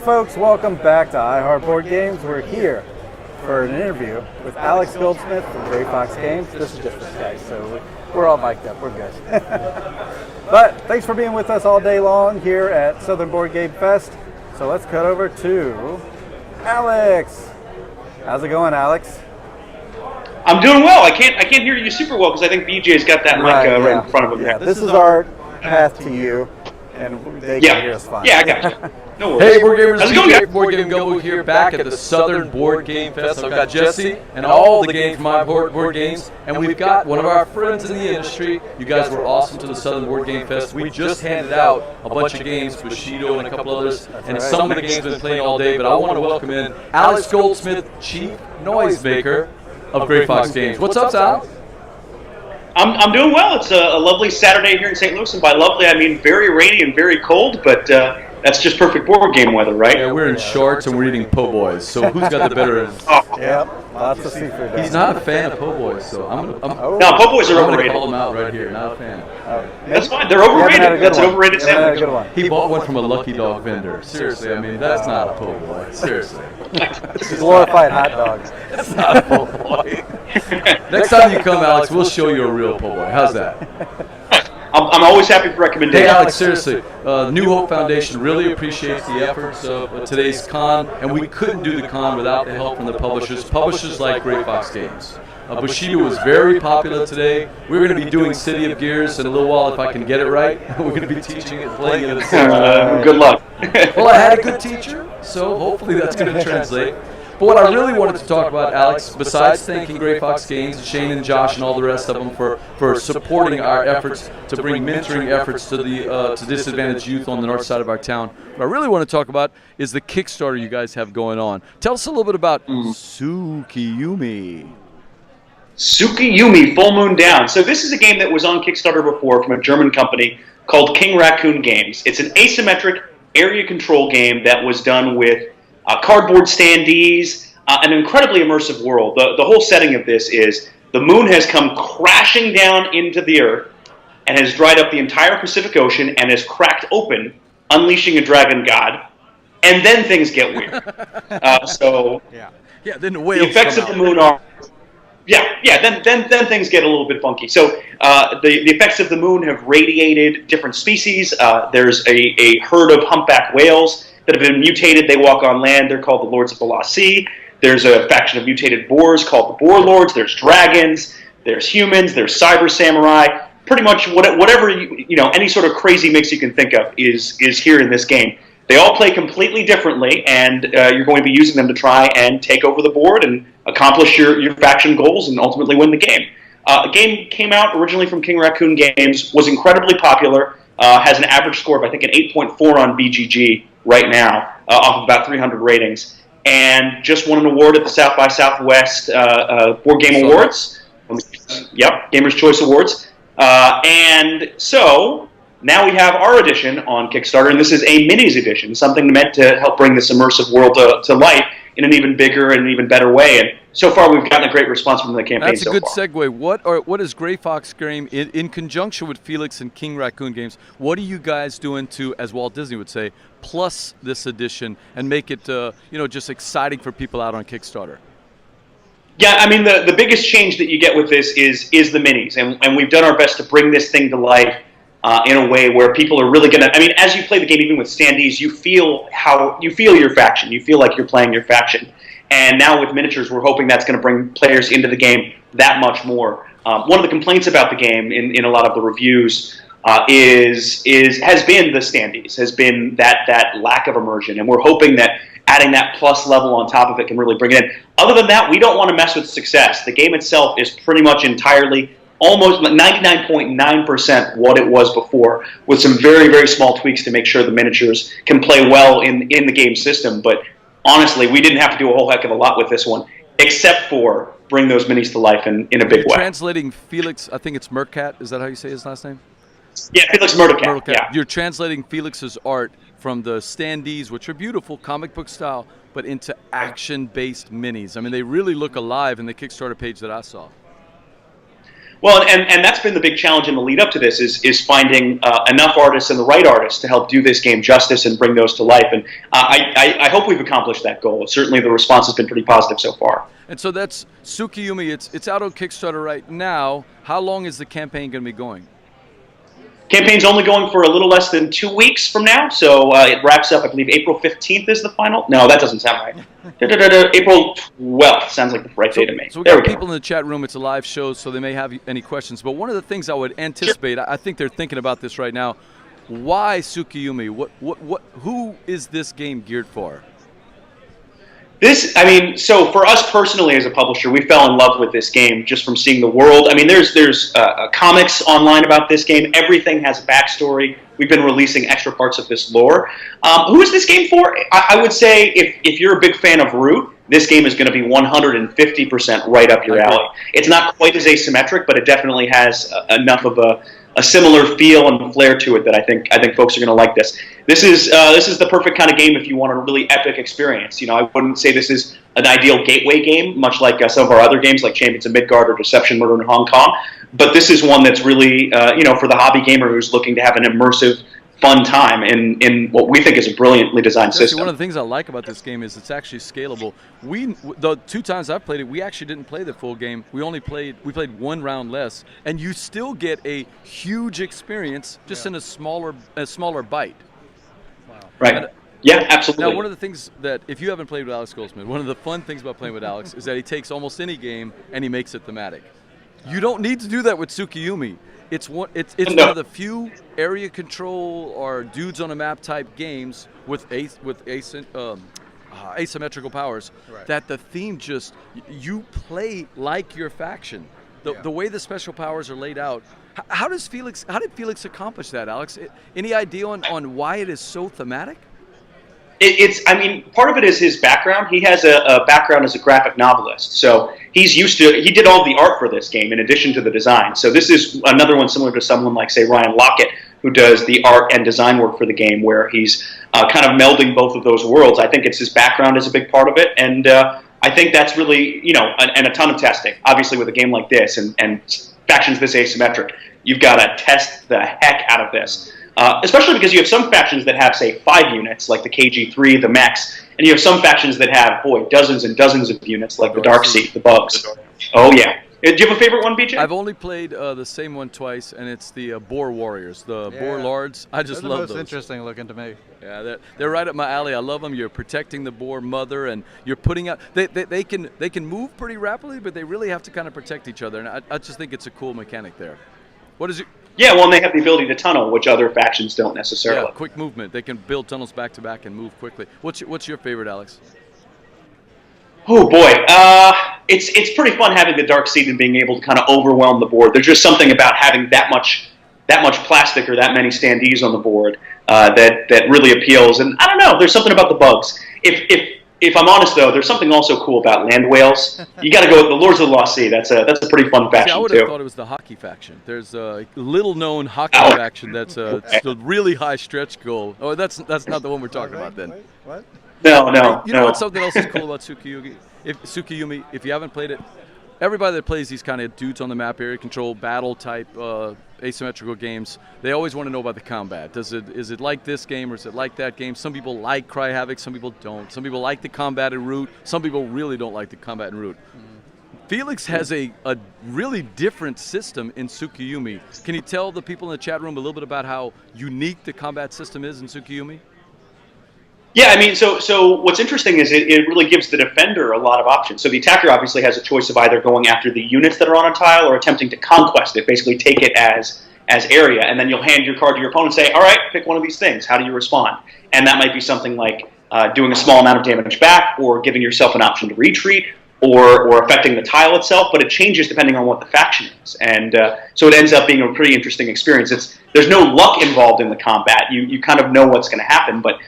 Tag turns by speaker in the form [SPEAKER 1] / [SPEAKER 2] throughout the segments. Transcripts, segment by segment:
[SPEAKER 1] folks, welcome back to iHeart Board Games. We're here for an interview with Alex Goldsmith from Gray Fox Games. This is just for Skype, so we're all mic'd up. We're good. But thanks for being with us all day long here at Southern Board Game Fest. So let's cut over to Alex. How's it going, Alex?
[SPEAKER 2] I'm doing well. I can't hear you super well because I think BJ's got that mic right in front of him.
[SPEAKER 1] Yeah, this is our path to you, and they can hear us fine.
[SPEAKER 2] Yeah, I got you. No worries.
[SPEAKER 3] Hey, Board Gamers, BJ, Board Game Gumbo here, back at the Southern Board Game Fest. I've got Jesse and all the games from my board games, and we've got one of our friends in the industry. You guys were awesome to the Southern Board Game Fest. We just handed out a bunch of games, Bushido and a couple others, and some of the games we've been playing all day, but I want to welcome in Alex Goldsmith, Chief Noisemaker of Gray Fox Games. What's up, Alex?
[SPEAKER 2] I'm doing well. It's a lovely Saturday here in St. Louis, and by lovely I mean very rainy and very cold, but that's just perfect board game weather, right?
[SPEAKER 3] Yeah, we're in shorts and we're eating po' boys, so who's got the better end?
[SPEAKER 1] Yep, lots of seafood.
[SPEAKER 3] He's not a fan of po' boys, so I'm
[SPEAKER 2] no, po' boys are
[SPEAKER 3] going to
[SPEAKER 2] overrated.
[SPEAKER 3] call him out right here, not a fan.
[SPEAKER 2] That's fine. They're overrated. That's an overrated sandwich.
[SPEAKER 3] He bought one from a Lucky Dog vendor. Seriously, I mean, that's not a po' boy. Seriously.
[SPEAKER 1] Glorified hot dogs.
[SPEAKER 3] That's not a po' boy. Next time you come, Alex, we'll show you a real po' boy. How's that?
[SPEAKER 2] I'm always happy for recommendations.
[SPEAKER 3] Hey, Alex, seriously, New Hope Foundation really appreciates the efforts of today's con, and we couldn't do the con without the help from the publishers. Publishers like Gray Fox Games. Bushido was very popular today. We're going to be doing City of Gears in a little while if I can get it right. We're going to be teaching it and playing it at the same time.
[SPEAKER 2] Good luck.
[SPEAKER 3] Well, I had a good teacher, so hopefully that's going to translate. But what I really wanted to talk about, Alex, besides thanking Gray Fox Games, Shane and Josh and all the rest of them for supporting our efforts to bring mentoring efforts to the to disadvantaged youth on the north side of our town, what I really want to talk about is the Kickstarter you guys have going on. Tell us a little bit about Tsukuyumi.
[SPEAKER 2] Tsukuyumi, Full Moon Down. So this is a game that was on Kickstarter before from a German company called King Raccoon Games. It's an asymmetric area control game that was done with cardboard standees, an incredibly immersive world. The whole setting of this is the moon has come crashing down into the earth and has dried up the entire Pacific Ocean and has cracked open, unleashing a dragon god. And then things get weird.
[SPEAKER 3] Then the whales
[SPEAKER 2] the effects of the moon are... then things get a little bit funky. So the effects of the moon have radiated different species. There's a herd of humpback whales that have been mutated. They walk on land. They're called the Lords of the Lost Sea. There's a faction of mutated boars called the Boar Lords. There's dragons. There's humans. There's cyber samurai. Pretty much whatever any sort of crazy mix you can think of is here in this game. They all play completely differently, and you're going to be using them to try and take over the board and accomplish your faction goals and ultimately win the game. The game came out originally from King Raccoon Games, was incredibly popular, has an average score of I think an 8.4 on BGG right now, off of about 300 ratings, and just won an award at the South by Southwest Board Game Awards. Yep, Gamers' Choice Awards. And so now we have our edition on Kickstarter, and this is a minis edition, something meant to help bring this immersive world to life in an even bigger and even better way. And so far, we've gotten a great response from the campaign.
[SPEAKER 3] That's a good segue. What is Gray Fox Game in conjunction with Felix and King Raccoon Games? What are you guys doing to, as Walt Disney would say, plus this edition and make it just exciting for people out on Kickstarter?
[SPEAKER 2] Yeah, I mean the biggest change that you get with this is the minis, and we've done our best to bring this thing to life in a way where people are really going to. I mean, as you play the game, even with standees, you feel your faction. You feel like you're playing your faction. And now with miniatures, we're hoping that's going to bring players into the game that much more. One of the complaints about the game in a lot of the reviews has been the standees, has been that lack of immersion, and we're hoping that adding that plus level on top of it can really bring it in. Other than that, we don't want to mess with success. The game itself is pretty much entirely, almost 99.9% what it was before, with some very, very small tweaks to make sure the miniatures can play well in the game system. But honestly, we didn't have to do a whole heck of a lot with this one, except for bring those minis to life in a big way.
[SPEAKER 3] Translating Felix, I think it's Mercat. Is that how you say his last name?
[SPEAKER 2] Yeah, Felix Mercat. Yeah.
[SPEAKER 3] You're translating Felix's art from the standees, which are beautiful, comic book style, but into action-based minis. I mean, they really look alive in the Kickstarter page that I saw.
[SPEAKER 2] Well, and that's been the big challenge in the lead up to this is finding enough artists and the right artists to help do this game justice and bring those to life. And I hope we've accomplished that goal. Certainly the response has been pretty positive so far.
[SPEAKER 3] And so that's Tsukuyumi. It's out on Kickstarter right now. How long is the campaign going to be going?
[SPEAKER 2] Campaign's only going for a little less than 2 weeks from now, so it wraps up, I believe, April 15th is the final. No, that doesn't sound right. April 12th sounds like the right day to me.
[SPEAKER 3] So we got people in the chat room. It's a live show, so they may have any questions. But one of the things I would anticipate, I think they're thinking about this right now. Why Tsukuyumi? Who is this game geared for?
[SPEAKER 2] So for us personally as a publisher, we fell in love with this game just from seeing the world. I mean, there's comics online about this game. Everything has a backstory. We've been releasing extra parts of this lore. Who is this game for? I would say if you're a big fan of Root, this game is going to be 150% right up your alley. It's not quite as asymmetric, but it definitely has enough of a similar feel and flair to it that I think folks are going to like this. This is the perfect kind of game if you want a really epic experience. You know, I wouldn't say this is an ideal gateway game, much like some of our other games like Champions of Midgard or Deception Murder in Hong Kong. But this is one that's really for the hobby gamer who's looking to have an immersive, fun time in what we think is a brilliantly designed system.
[SPEAKER 3] One of the things I like about this game is it's actually scalable. The 2 times I've played it, we actually didn't play the full game. We played 1 round less, and you still get a huge experience just in a smaller bite.
[SPEAKER 2] Wow. Right. Yeah, absolutely.
[SPEAKER 3] Now, one of the things that, if you haven't played with Alex Goldsmith, one of the fun things about playing with Alex is that he takes almost any game and he makes it thematic. You don't need to do that with Tsukuyumi. It's one of the few area control or dudes on a map type games with asymmetrical powers that the theme just, you play like your faction. The way the special powers are laid out. How did Felix accomplish that, Alex? Any idea on why it is so thematic?
[SPEAKER 2] Part of it is his background. He has a background as a graphic novelist, so he did all the art for this game in addition to the design. So this is another one similar to someone like, say, Ryan Lockett, who does the art and design work for the game, where he's kind of melding both of those worlds. I think it's his background is a big part of it, and I think that's really, and a ton of testing. Obviously, with a game like this and factions this asymmetric, you've got to test the heck out of this. Especially because you have some factions that have, say, 5 units, like the KG3, the mechs, and you have some factions that have, dozens and dozens of units, like the Darkseid, the bugs. Oh, yeah. Do you have a favorite one, BJ?
[SPEAKER 3] I've only played the same one twice, and it's the Boar Warriors, the Boar Lords. I just love those.
[SPEAKER 1] They're the most interesting looking to me.
[SPEAKER 3] Yeah, they're right up my alley. I love them. You're protecting the Boar Mother, and you're putting out. They can move pretty rapidly, but they really have to kind of protect each other, and I just think it's a cool mechanic there. What is it?
[SPEAKER 2] Yeah, well, and they have the ability to tunnel, which other factions don't necessarily.
[SPEAKER 3] Yeah, quick movement. They can build tunnels back to back and move quickly. What's your favorite, Alex?
[SPEAKER 2] Oh boy, it's pretty fun having the Darkseid and being able to kind of overwhelm the board. There's just something about having that much plastic or that many standees on the board that really appeals. And I don't know, there's something about the bugs. If I'm honest though, there's something also cool about land whales. You got to go with the Lords of the Lost Sea. That's a pretty fun faction too.
[SPEAKER 3] I would have thought it was the hockey faction. There's a little-known hockey faction that's a really high stretch goal. Oh, that's not the one we're talking about then.
[SPEAKER 1] What?
[SPEAKER 2] No.
[SPEAKER 3] You know what? Something else is cool about Tsukuyumi. If you haven't played it, everybody that plays these kind of dudes on the map, area control, battle type, asymmetrical games, they always want to know about the combat. Is it like this game or is it like that game? Some people like Cry Havoc, some people don't. Some people like the combat in Root. Some people really don't like the combat in Root. Felix has a really different system in Tsukuyumi. Can you tell the people in the chat room a little bit about how unique the combat system is in Tsukuyumi?
[SPEAKER 2] Yeah, so what's interesting is it really gives the defender a lot of options. So the attacker obviously has a choice of either going after the units that are on a tile or attempting to conquest it, basically take it as area, and then you'll hand your card to your opponent and say, all right, pick one of these things. How do you respond? And that might be something like doing a small amount of damage back or giving yourself an option to retreat or affecting the tile itself, but it changes depending on what the faction is. And so it ends up being a pretty interesting experience. There's no luck involved in the combat. You kind of know what's going to happen, but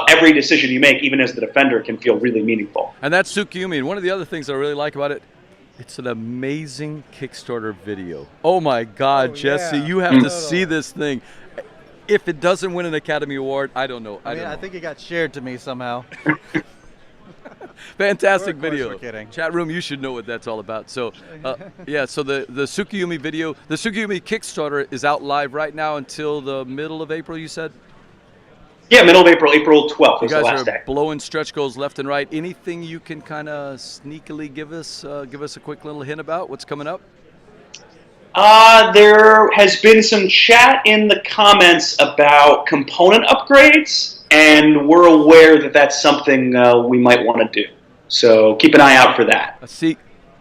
[SPEAKER 2] every decision you make, even as the defender, can feel really meaningful.
[SPEAKER 3] And that's Tsukuyumi. And one of the other things I really like about it, it's an amazing Kickstarter video. Oh my God, Jesse, you have to see this thing. If it doesn't win an Academy Award, I don't know. I think
[SPEAKER 1] it got shared to me somehow.
[SPEAKER 3] Fantastic
[SPEAKER 1] Of course
[SPEAKER 3] video.
[SPEAKER 1] we're kidding.
[SPEAKER 3] Chat room, you should know what that's all about. So, yeah, so the Tsukuyumi video, the Tsukuyumi Kickstarter is out live right now until the middle of April, you said?
[SPEAKER 2] Yeah, middle of April, April 12th
[SPEAKER 3] You
[SPEAKER 2] was the
[SPEAKER 3] guys
[SPEAKER 2] last
[SPEAKER 3] are
[SPEAKER 2] day.
[SPEAKER 3] blowing stretch goals left and right. Anything you can kind of sneakily give us a quick little hint about what's coming up?
[SPEAKER 2] There has been some chat in the comments about component upgrades, and we're aware that that's something we might want to do. So keep an eye out for that.
[SPEAKER 3] See,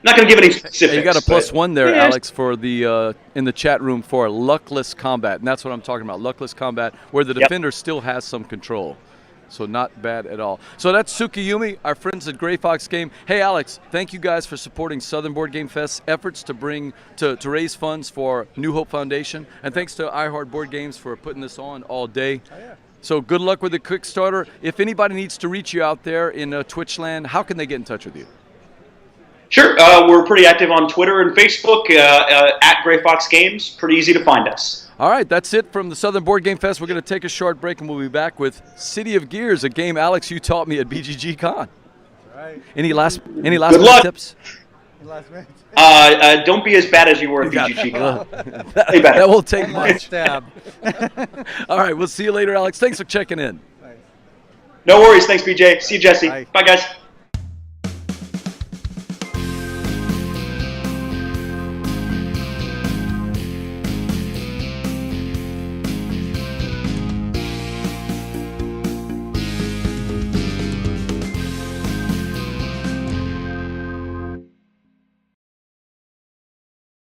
[SPEAKER 2] Not going to give any specifics.
[SPEAKER 3] you got a plus
[SPEAKER 2] but-
[SPEAKER 3] one there,
[SPEAKER 2] Yeah.
[SPEAKER 3] Alex, for the in the chat room for luckless combat, and that's what I'm talking about. Luckless combat, where the defender still has some control. So not bad at all. So that's Tsukuyumi, our friends at Gray Fox Game. Hey, Alex, thank you guys for supporting Southern Board Game Fest's efforts to bring to raise funds for New Hope Foundation, and thanks to iHeart Board Games for putting this on all day.
[SPEAKER 1] Oh, yeah.
[SPEAKER 3] So good luck with the Kickstarter. If anybody needs to reach you out there in Twitch land, how can they get in touch with you?
[SPEAKER 2] Sure. We're pretty active on Twitter and Facebook at Gray Fox Games. Pretty easy to find us.
[SPEAKER 3] All right, that's it from the Southern Board Game Fest. We're going to take a short break, and we'll be back with City of Gears, a game, Alex, you taught me at BGG Con.
[SPEAKER 1] Right.
[SPEAKER 3] Any last
[SPEAKER 2] Good
[SPEAKER 3] minute
[SPEAKER 2] luck.
[SPEAKER 3] tips?
[SPEAKER 1] Last minute.
[SPEAKER 2] Don't be as bad as you were at BGG. Play better.
[SPEAKER 3] That will take much.
[SPEAKER 1] Stab.
[SPEAKER 3] All right, we'll see you later, Alex. Thanks for checking in.
[SPEAKER 2] No worries. Thanks, BJ. See you, Jesse.
[SPEAKER 1] Bye.
[SPEAKER 2] Bye guys.